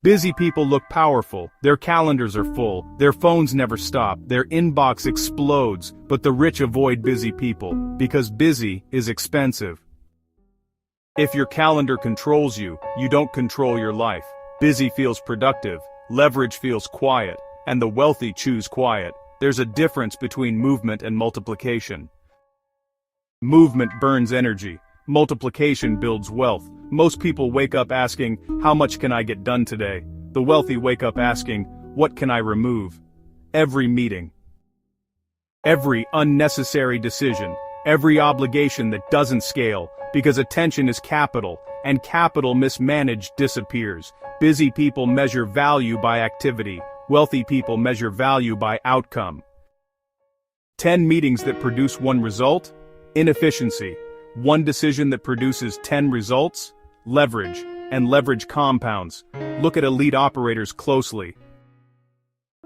Busy people look powerful, their calendars are full, their phones never stop, their inbox explodes, but the rich avoid busy people, because busy is expensive. If your calendar controls you, you don't control your life. Busy feels productive, leverage feels quiet, and the wealthy choose quiet. There's a difference between movement and multiplication. Movement burns energy. Multiplication builds wealth. Most people wake up asking, how much can I get done today? The wealthy wake up asking, what can I remove? Every meeting. Every unnecessary decision. Every obligation that doesn't scale, because attention is capital, and capital mismanaged disappears. Busy people measure value by activity. Wealthy people measure value by outcome. 10 meetings that produce one result? Inefficiency. One decision that produces 10 results? Leverage. And leverage compounds. Look at elite operators closely.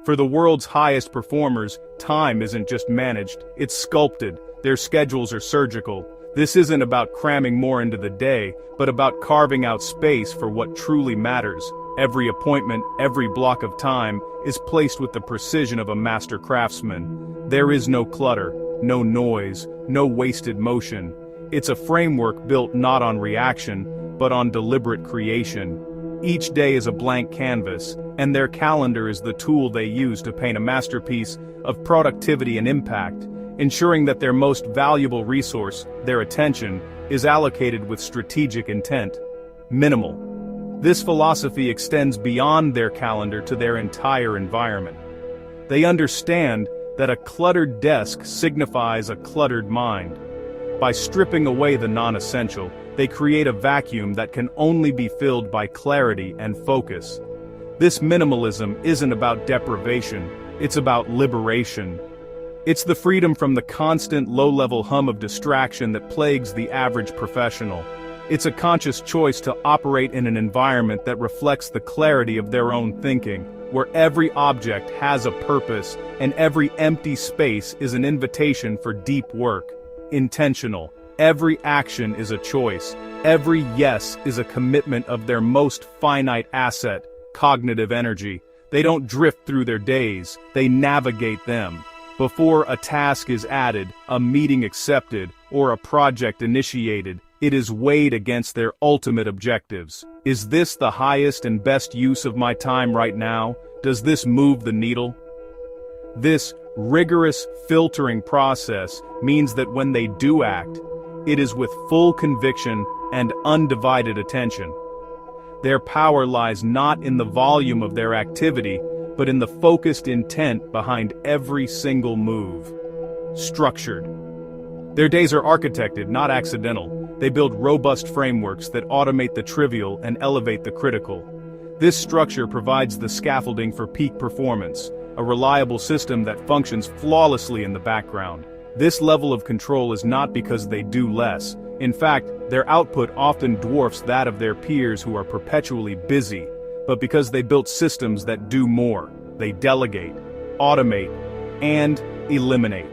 For the world's highest performers, time isn't just managed, it's sculpted. Their schedules are surgical. This isn't about cramming more into the day, but about carving out space for what truly matters. Every appointment, every block of time, is placed with the precision of a master craftsman. There is no clutter, no noise, no wasted motion. It's a framework built not on reaction, but on deliberate creation. Each day is a blank canvas, and their calendar is the tool they use to paint a masterpiece of productivity and impact, ensuring that their most valuable resource, their attention, is allocated with strategic intent. Minimal. This philosophy extends beyond their calendar to their entire environment. They understand that a cluttered desk signifies a cluttered mind. By stripping away the non-essential, they create a vacuum that can only be filled by clarity and focus. This minimalism isn't about deprivation, it's about liberation. It's the freedom from the constant low-level hum of distraction that plagues the average professional. It's a conscious choice to operate in an environment that reflects the clarity of their own thinking, where every object has a purpose and every empty space is an invitation for deep work. Intentional. Every action is a choice. Every yes is a commitment of their most finite asset, cognitive energy. They don't drift through their days, they navigate them. Before a task is added, a meeting accepted, or a project initiated, it is weighed against their ultimate objectives. Is this the highest and best use of my time right now? Does this move the needle? This rigorous filtering process means that when they do act, it is with full conviction and undivided attention. Their power lies not in the volume of their activity, but in the focused intent behind every single move. Structured. Their days are architected, not accidental. They build robust frameworks that automate the trivial and elevate the critical. This structure provides the scaffolding for peak performance, a reliable system that functions flawlessly in the background. This level of control is not because they do less. In fact, their output often dwarfs that of their peers who are perpetually busy, but because they built systems that do more. They delegate, automate, and eliminate.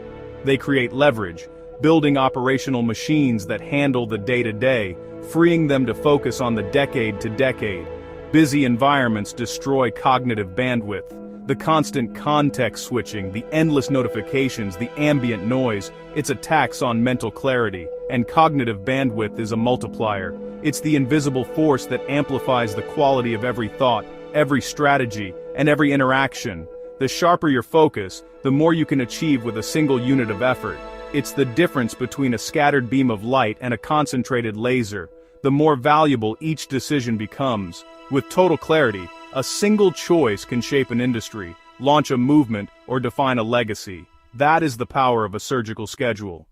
They create leverage, building operational machines that handle the day-to-day, freeing them to focus on the decade-to-decade. Busy environments destroy cognitive bandwidth. The constant context switching, the endless notifications, the ambient noise, it's a tax on mental clarity, and cognitive bandwidth is a multiplier. It's the invisible force that amplifies the quality of every thought, every strategy, and every interaction. The sharper your focus, the more you can achieve with a single unit of effort. It's the difference between a scattered beam of light and a concentrated laser. The more valuable each decision becomes. With total clarity, a single choice can shape an industry, launch a movement, or define a legacy. That is the power of a surgical schedule.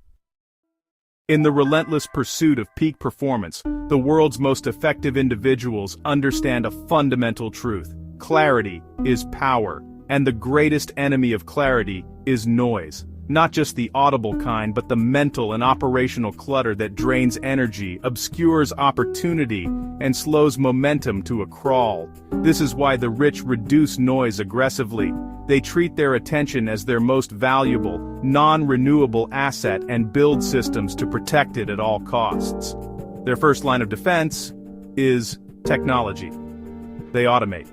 In the relentless pursuit of peak performance, the world's most effective individuals understand a fundamental truth. Clarity is power, and the greatest enemy of clarity is noise. Not just the audible kind, but the mental and operational clutter that drains energy, obscures opportunity, and slows momentum to a crawl. This is why the rich reduce noise aggressively. They treat their attention as their most valuable, non-renewable asset and build systems to protect it at all costs. Their first line of defense is technology. They automate.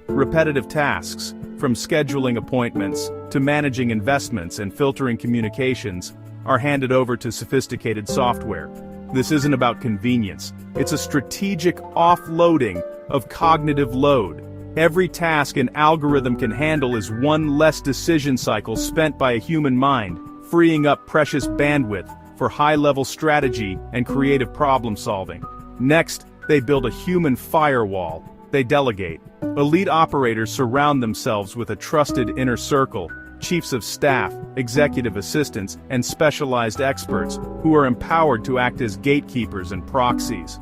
repetitive tasks, from scheduling appointments to managing investments and filtering communications, are handed over to sophisticated software. This isn't about convenience. It's a strategic offloading of cognitive load. Every task an algorithm can handle is one less decision cycle spent by a human mind, freeing up precious bandwidth for high-level strategy and creative problem-solving. Next, they build a human firewall. They delegate. Elite operators surround themselves with a trusted inner circle, chiefs of staff, executive assistants, and specialized experts who are empowered to act as gatekeepers and proxies.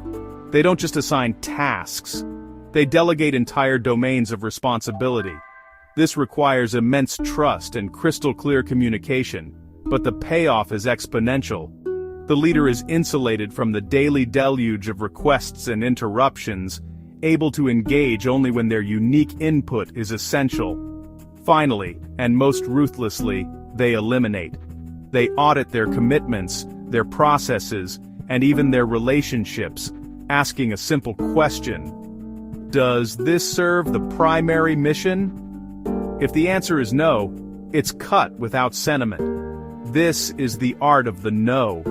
They don't just assign tasks. They delegate entire domains of responsibility. This requires immense trust and crystal-clear communication, but the payoff is exponential. The leader is insulated from the daily deluge of requests and interruptions, able to engage only when their unique input is essential. Finally, and most ruthlessly, they eliminate. They audit their commitments, their processes, and even their relationships, asking a simple question: does this serve the primary mission? If the answer is no, it's cut without sentiment. This is the art of the no.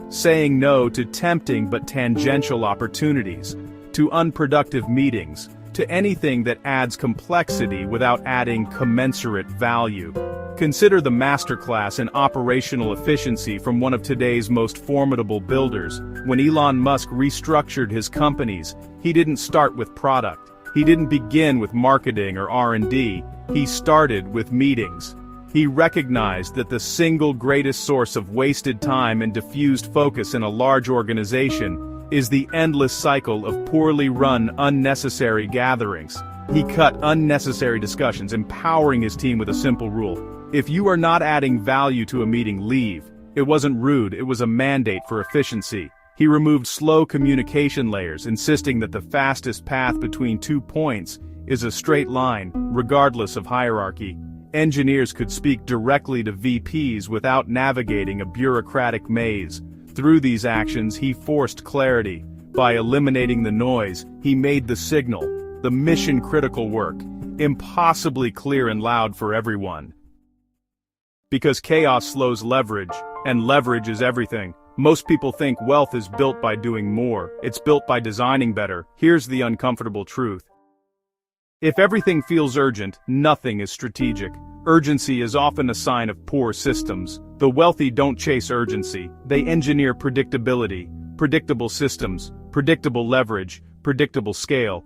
Saying no to tempting but tangential opportunities, to unproductive meetings, to anything that adds complexity without adding commensurate value. Consider the masterclass in operational efficiency from one of today's most formidable builders. When Elon Musk restructured his companies, he didn't start with product. He didn't begin with marketing or R&D. He started with meetings. He recognized that the single greatest source of wasted time and diffused focus in a large organization is the endless cycle of poorly run, unnecessary gatherings. He cut unnecessary discussions, empowering his team with a simple rule: if you are not adding value to a meeting, leave. It wasn't rude, it was a mandate for efficiency. He removed slow communication layers, insisting that the fastest path between 2 points is a straight line, regardless of hierarchy. Engineers could speak directly to VPs without navigating a bureaucratic maze. Through these actions, he forced clarity. By eliminating the noise, he made the signal, the mission-critical work, impossibly clear and loud for everyone. Because chaos slows leverage, and leverage is everything. Most people think wealth is built by doing more. It's built by designing better. Here's the uncomfortable truth. If everything feels urgent, nothing is strategic. Urgency is often a sign of poor systems. The wealthy don't chase urgency. They engineer predictability, predictable systems, predictable leverage, predictable scale.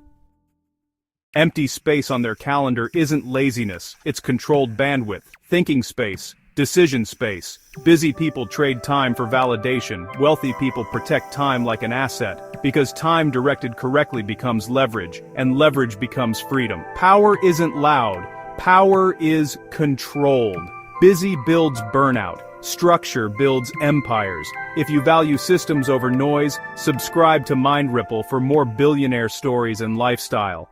Empty space on their calendar isn't laziness, it's controlled bandwidth, thinking space, decision space. Busy people trade time for validation. Wealthy people protect time like an asset, because time directed correctly becomes leverage, and leverage becomes freedom. Power isn't loud. Power is controlled. Busy builds burnout. Structure builds empires. If you value systems over noise, subscribe to MindRipple for more billionaire stories and lifestyle.